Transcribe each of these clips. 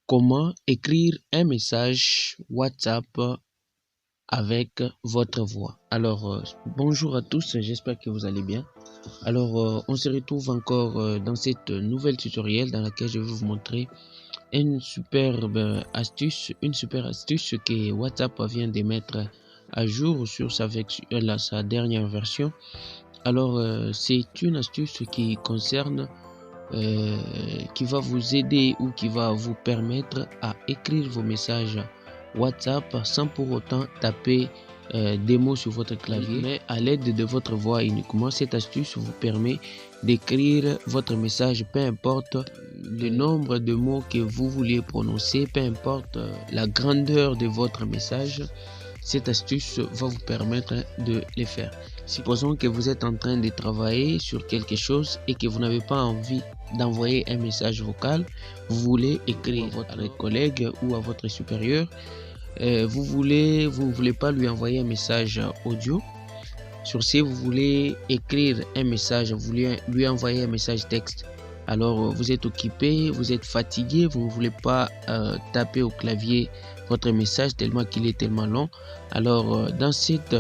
Comment écrire un message WhatsApp avec votre voix. Alors, bonjour à tous, j'espère que vous allez bien. Alors, on se retrouve encore dans cette nouvelle tutoriel dans laquelle je vais vous montrer une superbe astuce, que WhatsApp vient de mettre à jour sur sa dernière version. Alors, c'est une astuce qui concerne qui va vous aider ou qui va vous permettre à écrire vos messages WhatsApp sans pour autant taper des mots sur votre clavier, mais à l'aide de votre voix uniquement. Cette astuce vous permet d'écrire votre message, peu importe le nombre de mots que vous voulez prononcer, peu importe la grandeur de votre message. Cette astuce va vous permettre de les faire. Supposons que vous êtes en train de travailler sur quelque chose et que vous n'avez pas envie d'envoyer un message vocal, vous voulez écrire à votre collègue ou à votre supérieur, vous ne voulez pas lui envoyer un message audio. Sur ce, vous voulez écrire un message, vous voulez lui envoyer un message texte. Alors, vous êtes occupé, vous êtes fatigué, vous ne voulez pas taper au clavier votre message tellement qu'il est tellement long. Alors, dans cette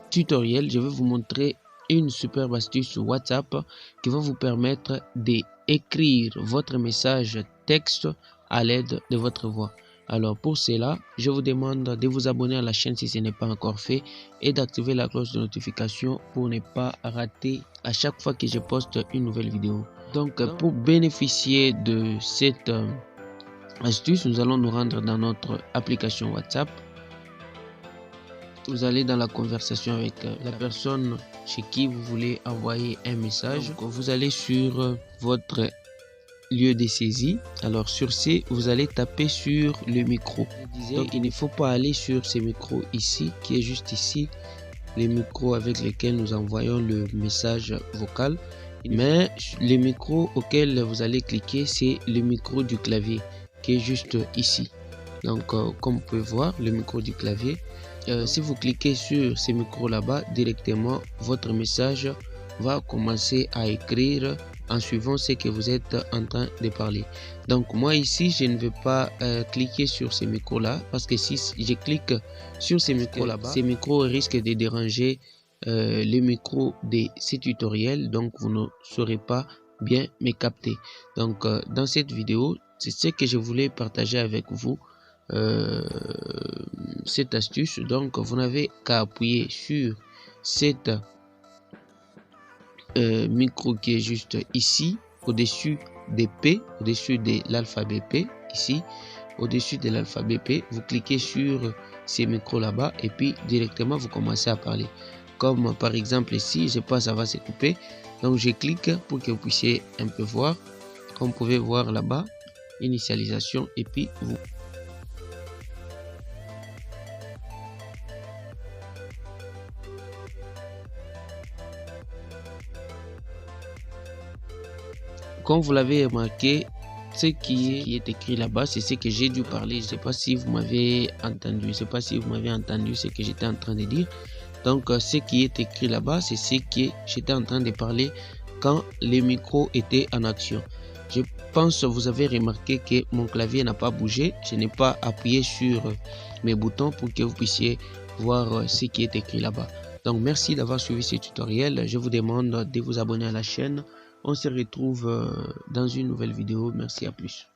tutoriel, je vais vous montrer une superbe astuce WhatsApp qui va vous permettre d'écrire votre message texte à l'aide de votre voix. Alors pour cela, je vous demande de vous abonner à la chaîne si ce n'est pas encore fait et d'activer la cloche de notification pour ne pas rater à chaque fois que je poste une nouvelle vidéo. Donc pour bénéficier de cette astuce, nous allons nous rendre dans notre application WhatsApp. Vous allez dans la conversation avec la personne chez qui vous voulez envoyer un message. Donc, vous allez sur votre lieu de saisie. Alors sur ce, vous allez taper sur le micro. Donc il ne faut pas aller sur ce micro ici, qui est juste ici, les micros avec lesquels nous envoyons le message vocal. Mais le micro auquel vous allez cliquer, c'est le micro du clavier, qui est juste ici. Donc comme vous pouvez voir, le micro du clavier. Si vous cliquez sur ce micro là-bas, directement, votre message va commencer à écrire en suivant ce que vous êtes en train de parler. Donc moi ici, je ne vais pas cliquer sur ces micros là, parce que si je clique sur ces micros là-bas, ces micros risquent de déranger les micros de ces tutoriels, donc vous ne saurez pas bien me capter. Donc dans cette vidéo, c'est ce que je voulais partager avec vous, cette astuce. Donc vous n'avez qu'à appuyer sur cette micro qui est juste ici, au-dessus des P, au-dessus de l'alphabet P, ici, au-dessus de l'alphabet P, vous cliquez sur ces micros là-bas et puis directement vous commencez à parler. Comme par exemple ici, je pense que ça va se couper, donc je clique pour que vous puissiez un peu voir. Comme vous pouvez voir là-bas, initialisation, et puis vous comme vous l'avez remarqué, ce qui est écrit là-bas, c'est ce que j'ai dû parler. Je ne sais pas si vous m'avez entendu. Je ne sais pas si vous m'avez entendu ce que j'étais en train de dire. Donc, ce qui est écrit là-bas, c'est ce que j'étais en train de parler quand les micros étaient en action. Je pense que vous avez remarqué que mon clavier n'a pas bougé. Je n'ai pas appuyé sur mes boutons pour que vous puissiez voir ce qui est écrit là-bas. Donc, merci d'avoir suivi ce tutoriel. Je vous demande de vous abonner à la chaîne. On se retrouve dans une nouvelle vidéo. Merci, à plus.